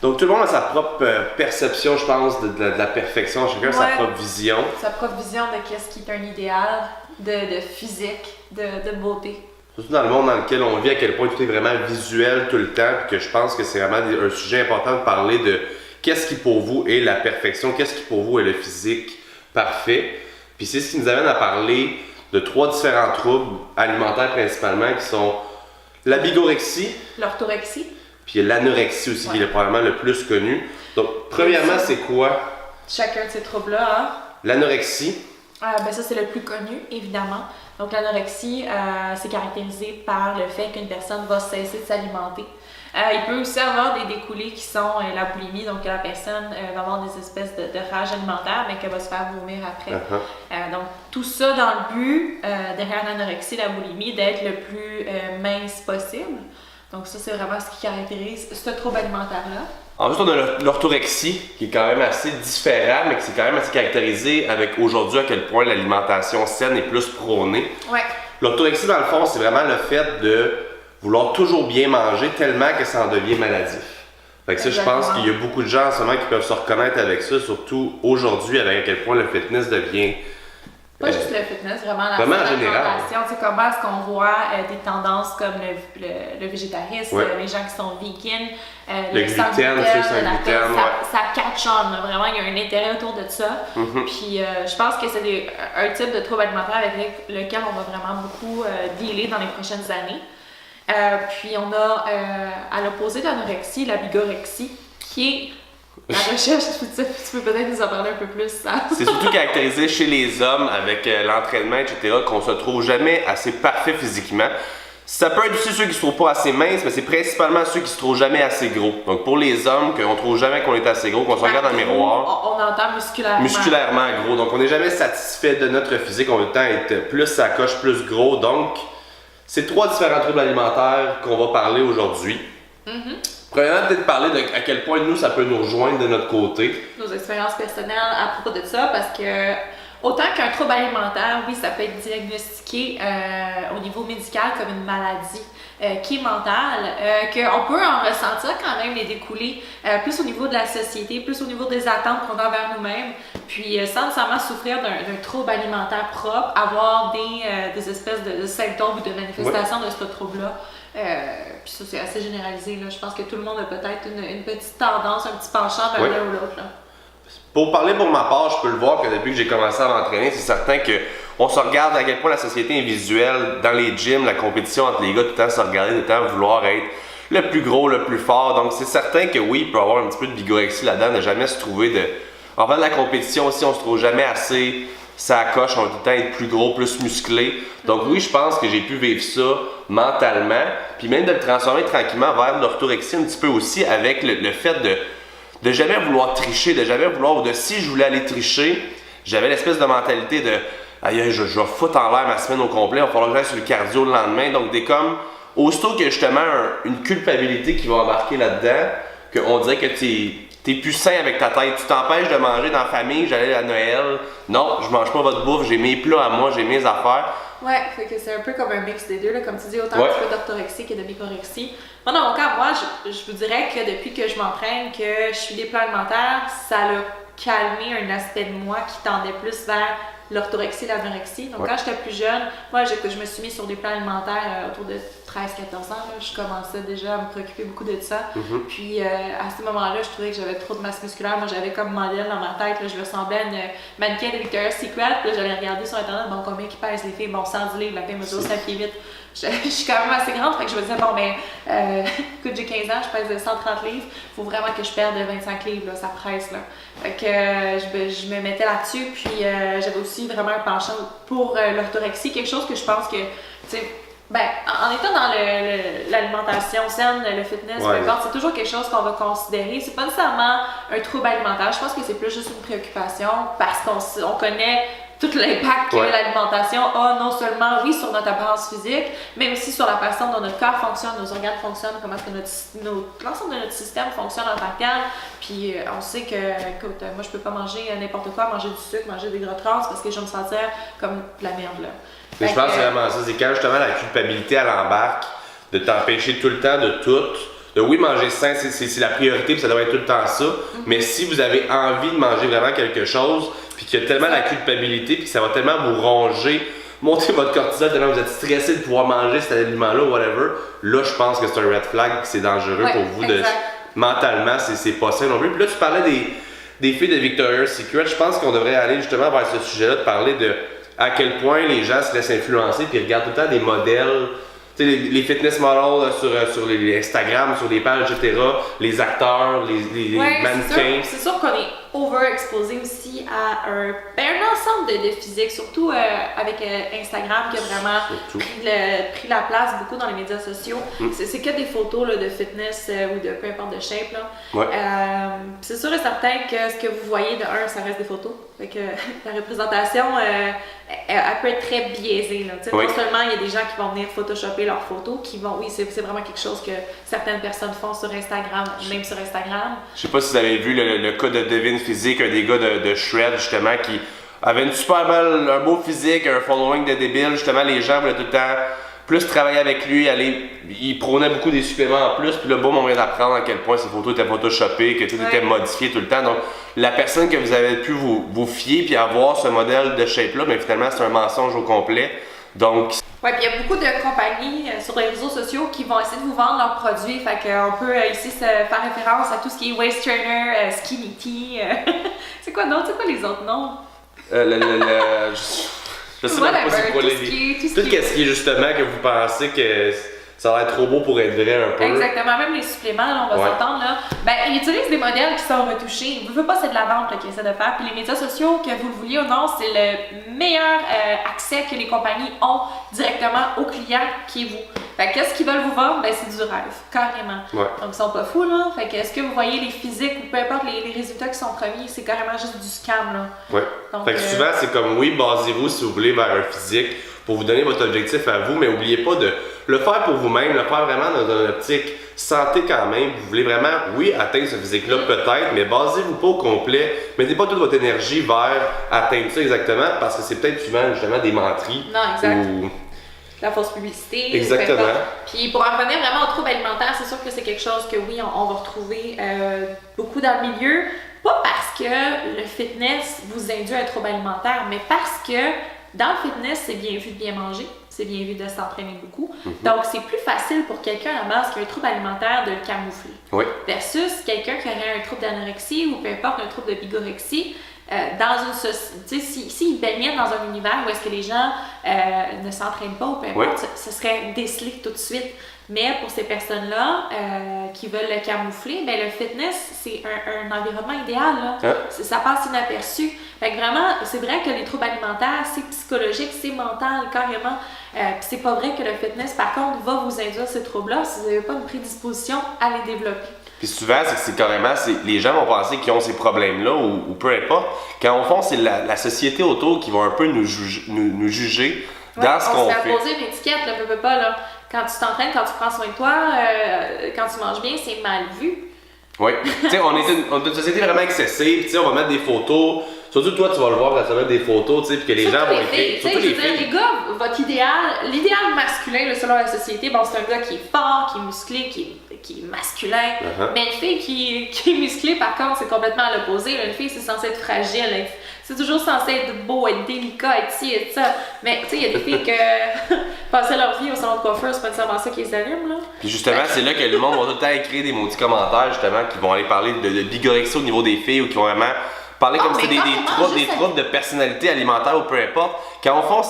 Donc tout le monde a sa propre perception, je pense, de la perfection. Chacun a sa propre vision. Sa propre vision de qu'est-ce qui est un idéal, de physique, de beauté. Surtout dans le monde dans lequel on vit, à quel point tout est vraiment visuel tout le temps, puis que je pense que c'est vraiment un sujet important de parler de qu'est-ce qui pour vous est la perfection, qu'est-ce qui pour vous est le physique parfait. Puis c'est ce qui nous amène à parler de 3 différents troubles alimentaires principalement, qui sont la bigorexie, l'orthorexie, puis l'anorexie aussi, qui est probablement le plus connu. Donc, premièrement, c'est quoi? Chacun de ces troubles-là, hein? L'anorexie. Ben ça, c'est le plus connu, évidemment. Donc, l'anorexie, c'est caractérisé par le fait qu'une personne va cesser de s'alimenter. Il peut aussi avoir des découlés qui sont la boulimie, donc la personne va avoir des espèces de rage alimentaire, mais qu'elle va se faire vomir après. Donc, tout ça dans le but, derrière l'anorexie, la boulimie, d'être le plus mince possible. Donc ça, c'est vraiment ce qui caractérise ce trouble alimentaire-là. Ensuite, on a l'orthorexie, qui est quand même assez différent, mais qui est quand même assez caractérisé avec aujourd'hui à quel point l'alimentation saine est plus prônée. Ouais. L'orthorexie, dans le fond, c'est vraiment le fait de vouloir toujours bien manger tellement que ça en devient maladif. Fait que ça, je pense qu'il y a beaucoup de gens en ce moment qui peuvent se reconnaître avec ça, surtout aujourd'hui, avec à quel point le fitness devient... Pas juste le fitness, vraiment la alimentation. C'est comment est-ce qu'on voit des tendances comme le végétarisme, les gens qui sont vegan, le gluten, ceux sans gluten, ça catch on, vraiment, il y a un intérêt autour de ça. Puis je pense que c'est un type de trouble alimentaire avec lequel on va vraiment beaucoup dealer dans les prochaines années. Puis on a à l'opposé de l'anorexie, la bigorexie, qui est la recherche. Tu peux peut-être nous en parler un peu plus, ça. C'est surtout caractérisé chez les hommes avec l'entraînement, etc., qu'on se trouve jamais assez parfait physiquement. Ça peut être aussi ceux qui se trouvent pas assez minces, mais c'est principalement ceux qui se trouvent jamais assez gros. Donc pour les hommes, qu'on trouve jamais qu'on est assez gros, qu'on se regarde dans le miroir. On entend musculairement. Musculairement gros. Donc on n'est jamais satisfait de notre physique. On veut tout le temps être plus ça coche, plus gros. Donc c'est 3 différents troubles alimentaires qu'on va parler aujourd'hui. Premièrement, peut-être parler de à quel point nous, ça peut nous rejoindre de notre côté. Nos expériences personnelles à propos de ça, parce que autant qu'un trouble alimentaire, oui, ça peut être diagnostiqué au niveau médical comme une maladie qui est mentale, qu'on peut en ressentir quand même les découlés plus au niveau de la société, plus au niveau des attentes qu'on a envers nous-mêmes, puis sans nécessairement souffrir d'un trouble alimentaire propre, avoir des espèces de symptômes ou de manifestations de ce trouble-là. Puis ça, c'est assez généralisé. Là. Je pense que tout le monde a peut-être une petite tendance, un petit penchant vers l'un ou l'autre. Là. Pour parler pour ma part, je peux le voir que depuis que j'ai commencé à m'entraîner, c'est certain qu'on se regarde à quel point la société est visuelle. Dans les gyms, la compétition entre les gars, tout le temps se regarder, tout le temps vouloir être le plus gros, le plus fort. Donc c'est certain que oui, il peut y avoir un petit peu de bigorexie là-dedans, de jamais se trouver de... En fait, la compétition aussi, on se trouve jamais assez... Ça coche, on va tout le temps être plus gros, plus musclé. Donc oui, je pense que j'ai pu vivre ça mentalement, puis même de le transformer tranquillement vers l'orthorexie un petit peu aussi avec le fait de jamais vouloir tricher, de jamais vouloir, ou de si je voulais aller tricher, j'avais l'espèce de mentalité de aïe, je vais foutre en l'air ma semaine au complet, il va falloir que j'aille sur le cardio le lendemain. Donc aussitôt qu'il y a justement une culpabilité qui va embarquer là-dedans, qu'on dirait que t'es plus sain avec ta tête, tu t'empêches de manger dans la famille, j'allais à Noël, non, je mange pas votre bouffe, j'ai mes plats à moi, j'ai mes affaires. Ouais, fait que c'est un peu comme un mix des deux, là, comme tu dis, autant un petit peu d'orthorexie que de bigorexie. Moi, dans mon cas, je vous dirais que depuis que je m'entraîne, que je suis des plans alimentaires, ça a calmé un aspect de moi qui tendait plus vers l'orthorexie et l'anorexie. Donc, quand j'étais plus jeune, moi, je me suis mis sur des plans alimentaires autour de 13-14 ans. Là, je commençais déjà à me préoccuper beaucoup de ça. Puis, à ce moment-là, je trouvais que j'avais trop de masse musculaire. Moi, j'avais comme modèle dans ma tête. Là, je ressemblais à une mannequin de Victoria's Secret. Puis là, j'allais regarder sur Internet, bon, combien qui pèsent les filles. Bon, 110 livres, la fille mesure 5 pieds 8. Je suis quand même assez grande, fait que je me disais, bon, ben, écoute, j'ai 15 ans, je pèse 130 livres, faut vraiment que je perde 25 livres, là, ça presse, là. Fait que je me mettais là-dessus, puis j'avais aussi vraiment un penchant pour l'orthorexie, quelque chose que je pense que, tu sais, ben, en étant dans l'alimentation saine, le fitness, peu importe, c'est toujours quelque chose qu'on va considérer. C'est pas nécessairement un trouble alimentaire, je pense que c'est plus juste une préoccupation parce qu'on connaît tout l'impact que l'alimentation a non seulement, oui, sur notre apparence physique, mais aussi sur la façon dont notre corps fonctionne, nos organes fonctionnent, comment est-ce que l'ensemble de notre système fonctionne en tant que tel. Puis on sait que, écoute, moi je peux pas manger n'importe quoi, manger du sucre, manger des gras trans parce que je vais me sentir comme de la merde, là. Mais je pense que c'est vraiment ça, c'est quand justement la culpabilité à l'embarque, de t'empêcher tout le temps de tout, oui, manger sain, c'est la priorité, puis ça devrait être tout le temps ça. Mais si vous avez envie de manger vraiment quelque chose, puis qu'il y a tellement la culpabilité, puis que ça va tellement vous ronger, monter votre cortisol tellement vous êtes stressé de pouvoir manger cet aliment-là ou whatever, là, je pense que c'est un red flag, c'est dangereux pour vous. Mentalement, c'est pas sain non plus. Puis là, tu parlais des filles de Victoria's Secret. Je pense qu'on devrait aller justement vers ce sujet-là, de parler de à quel point les gens se laissent influencer puis regardent tout le temps des modèles. Tu sais, les fitness models sur les Instagram, sur les pages, etc. Les acteurs, les mannequins. C'est sûr qu'on est overexposé aussi à un ensemble de physique, surtout avec Instagram qui a vraiment pris la place beaucoup dans les médias sociaux. C'est que des photos là, de fitness ou de peu importe de shape. Là. C'est sûr et certain que ce que vous voyez de ça reste des photos. Fait que la représentation, elle peut être très biaisée. Là. Non seulement il y a des gens qui vont venir photoshopper leurs photos, c'est vraiment quelque chose que certaines personnes font sur Instagram, même sur Instagram. Je sais pas si vous avez vu le cas de Devin Physique, un des gars de Shred justement qui avait un beau physique, un following de débile. Justement, les gens voulaient tout le temps plus travailler avec lui, il prônait beaucoup des suppléments en plus, puis là, on vient d'apprendre à quel point ses photos étaient photoshopées, que tout était modifié tout le temps. Donc, la personne que vous avez pu vous fier puis avoir ce modèle de shape-là, mais finalement, c'est un mensonge au complet. Donc, puis il y a beaucoup de compagnies sur les réseaux sociaux qui vont essayer de vous vendre leurs produits. Fait qu'on peut ici faire référence à tout ce qui est Waist Trainer, Skinny Tea. C'est quoi d'autre? C'est quoi les autres noms? Je sais même pas c'est quoi les... Tout ce qui est justement que vous pensez que ça va être trop beau pour être vrai un peu. Exactement, même les suppléments, là, on va s'entendre, là. Ils utilisent des modèles qui sont retouchés. Vous ne pas, c'est de la vente qu'ils essaient de faire. Puis les médias sociaux, que vous le vouliez ou non, c'est le meilleur accès que les compagnies ont directement au client qui est vous. Fait qu'est-ce qu'ils veulent vous vendre? C'est du rêve, carrément. Donc ils sont pas fous, là. Fait que est-ce que vous voyez les physiques ou peu importe les résultats qui sont promis, c'est carrément juste du scam, là. Donc, fait que souvent, c'est comme, basez-vous si vous voulez vers un physique pour vous donner votre objectif à vous, mais n'oubliez pas de le faire pour vous-même, le faire vraiment dans une optique santé quand même. Vous voulez vraiment, atteindre ce physique-là peut-être, mais basez-vous pas au complet. Mettez pas toute votre énergie vers atteindre ça exactement, parce que c'est peut-être souvent justement des menteries. Non, exact. La fausse publicité. Exactement. Puis pour en revenir vraiment aux troubles alimentaires, c'est sûr que c'est quelque chose que on va retrouver beaucoup dans le milieu. Pas parce que le fitness vous induit un trouble alimentaire, mais parce que dans le fitness, c'est bien vu de bien manger, c'est bien vu de s'entraîner beaucoup. Donc, c'est plus facile pour quelqu'un à la base qui a un trouble alimentaire de le camoufler. Versus quelqu'un qui aurait un trouble d'anorexie ou peu importe un trouble de bigorexie. Dans une société, s'ils baignait dans un univers où est-ce que les gens ne s'entraînent pas ou peu importe, ce serait décelé tout de suite. Mais pour ces personnes-là qui veulent le camoufler, le fitness, c'est un environnement idéal. Là. Ça passe inaperçu. Fait que vraiment, c'est vrai que les troubles alimentaires, c'est psychologique, c'est mental carrément. Puis c'est pas vrai que le fitness, par contre, va vous induire ces troubles-là si vous n'avez pas une prédisposition à les développer. Puis souvent, c'est carrément, les gens vont penser qu'ils ont ces problèmes-là ou peu importe. Quand au fond, c'est la société autour qui va un peu nous juger dans ce qu'on fait. On se fait poser une étiquette, là, pas, là. Quand tu t'entraînes, quand tu prends soin de toi, quand tu manges bien, c'est mal vu. Tu sais, on est une société vraiment excessive. Tu sais, on va mettre des photos. Surtout toi, tu vas le voir quand tu vas mettre des photos, tu sais, puis que les gens vont écrire. Surtout les filles. Les gars, votre l'idéal masculin, là, selon la société, c'est un gars qui est fort, qui est musclé, qui est masculin. Mais une fille qui est musclée, par contre, c'est complètement à l'opposé. Une fille, c'est censé être fragile. C'est toujours censé être beau, être délicat, être ci, être ça. Mais tu sais, il y a des filles que passer leur vie au salon de coiffeur, c'est pas nécessairement ça qui les allume, là. Puis justement, c'est là que le monde va tout le temps écrire des maudits commentaires, justement, qui vont aller parler de bigorexie au niveau des filles ou qui vont vraiment parler comme si c'était des troubles de personnalité alimentaire ou peu importe. Quand au fond,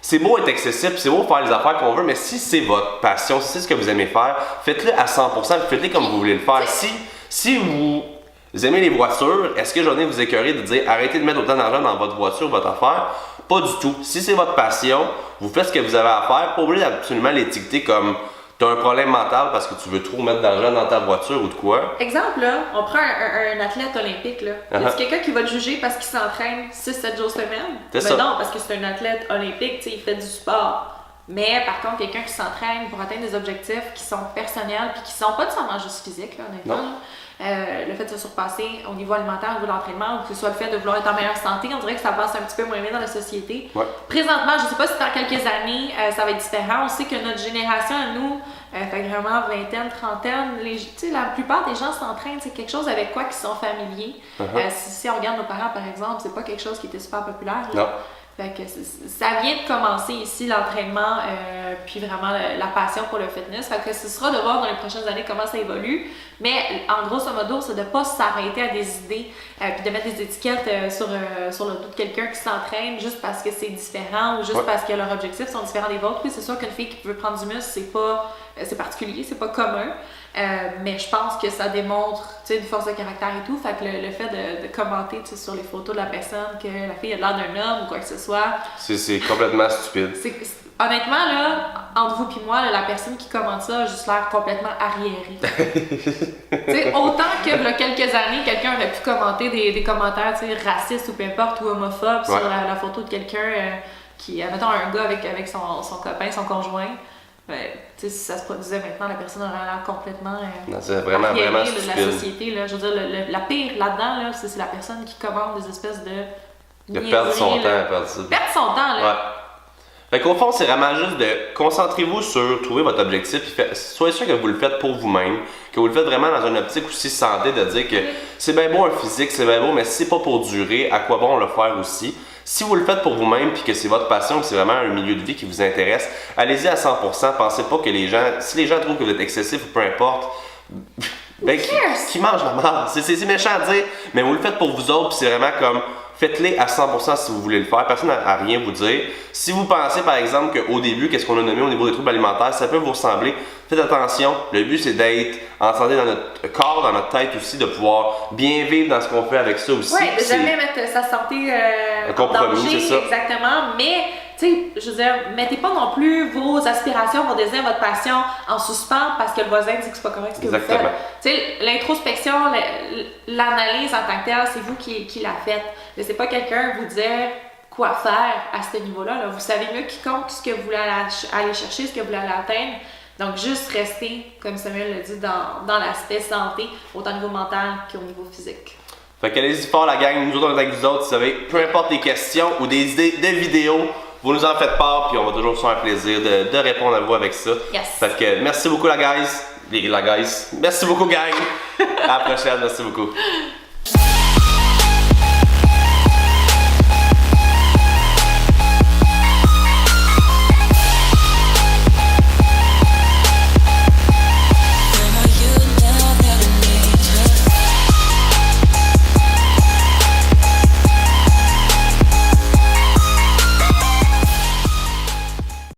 c'est beau être accessible, c'est beau faire les affaires qu'on veut, mais si c'est votre passion, si c'est ce que vous aimez faire, faites-le à 100%, faites-le comme vous voulez le faire. Si vous aimez les voitures, est-ce que j'en ai vous écœurer de dire arrêtez de mettre autant d'argent dans votre voiture, votre affaire? Pas du tout. Si c'est votre passion, vous faites ce que vous avez à faire, pas obligé absolument l'étiqueter comme t'as un problème mental parce que tu veux trop mettre d'argent dans ta voiture ou de quoi. Exemple, là, on prend un athlète olympique, là. C'est quelqu'un qui va le juger parce qu'il s'entraîne 6-7 jours semaine. Non, parce que c'est un athlète olympique, tu sais, il fait du sport. Mais par contre, quelqu'un qui s'entraîne pour atteindre des objectifs qui sont personnels puis qui sont pas nécessairement juste physiques, là, honnêtement. le fait de se surpasser au niveau alimentaire, au niveau de l'entraînement, ou que ce soit le fait de vouloir être en meilleure santé, on dirait que ça passe un petit peu moins bien dans la société. Ouais. Présentement, je ne sais pas si dans quelques années, ça va être différent. On sait que notre génération, à nous, fait vraiment vingtaine, trentaine, la plupart des gens s'entraînent, c'est quelque chose avec quoi ils sont familiers. Si on regarde nos parents, par exemple, c'est pas quelque chose qui était super populaire. Là. Non. Fait que ça vient de commencer ici, l'entraînement, puis vraiment la passion pour le fitness. Fait que ce sera de voir dans les prochaines années comment ça évolue. Mais en grosso modo, c'est de ne pas s'arrêter à des idées, puis de mettre des étiquettes sur le dos de quelqu'un qui s'entraîne juste parce que c'est différent ou juste parce que leurs objectifs sont différents des vôtres. Oui, c'est sûr qu'une fille qui veut prendre du muscle, c'est particulier, c'est pas commun. Mais je pense que ça démontre une force de caractère et tout. Fait que le fait de commenter sur les photos de la personne que la fille a l'air d'un homme ou quoi que ce soit. C'est complètement stupide. Honnêtement, là, entre vous et moi, là, la personne qui commente ça a juste l'air complètement arriérée. Autant que il y a quelques années, quelqu'un aurait pu commenter des commentaires racistes ou peu importe ou homophobes sur la photo de quelqu'un qui, mettons, un gars avec son copain, son conjoint. Si ça se produisait maintenant, la personne aurait l'air complètement c'est vraiment de la société. Là. Je veux dire, la pire là-dedans, là, c'est la personne qui commande des espèces de perdre son temps à perdre ça. Perdre son temps, là. Ouais. Fait qu'au fond, c'est vraiment juste de concentrez-vous sur trouver votre objectif, puis soyez sûr que vous le faites pour vous-même, que vous le faites vraiment dans une optique aussi santé, de dire que c'est bien beau un physique, c'est bien beau, mais si c'est pas pour durer, à quoi bon le faire aussi? Si vous le faites pour vous-même, puis que c'est votre passion, que c'est vraiment un milieu de vie qui vous intéresse, allez-y à 100%. Pensez pas que si les gens trouvent que vous êtes excessif ou peu importe, qui mangent la merde. C'est méchant à dire, mais vous le faites pour vous autres, puis c'est vraiment comme faites-les à 100% si vous voulez le faire. Personne n'a à rien vous dire. Si vous pensez par exemple qu'au début, qu'est-ce qu'on a nommé au niveau des troubles alimentaires, ça peut vous ressembler, faites attention. Le but c'est d'être en santé dans notre corps, dans notre tête aussi, de pouvoir bien vivre dans ce qu'on fait avec ça aussi. Oui, de jamais mettre sa santé un compromis, en danger, c'est ça. Exactement. Mais je veux dire, mettez pas non plus vos aspirations, vos désirs, votre passion en suspens parce que le voisin dit que c'est pas correct ce que vous faites. L'introspection, l'analyse en tant que telle, c'est vous qui la faites. Laissez pas quelqu'un vous dire quoi faire à ce niveau-là. Là. Vous savez mieux quiconque ce que vous voulez aller chercher, ce que vous voulez aller atteindre. Donc, juste rester, comme Samuel l'a dit, dans l'aspect santé, autant au niveau mental qu'au niveau physique. Fait qu'allez-y fort la gang, nous autres on est avec vous autres, vous savez, peu importe les questions ou des idées de vidéos, vous nous en faites part, puis on va toujours se faire un plaisir de répondre à vous avec ça. Yes. Fait que merci beaucoup la guys. Merci beaucoup gang. À la prochaine, merci beaucoup.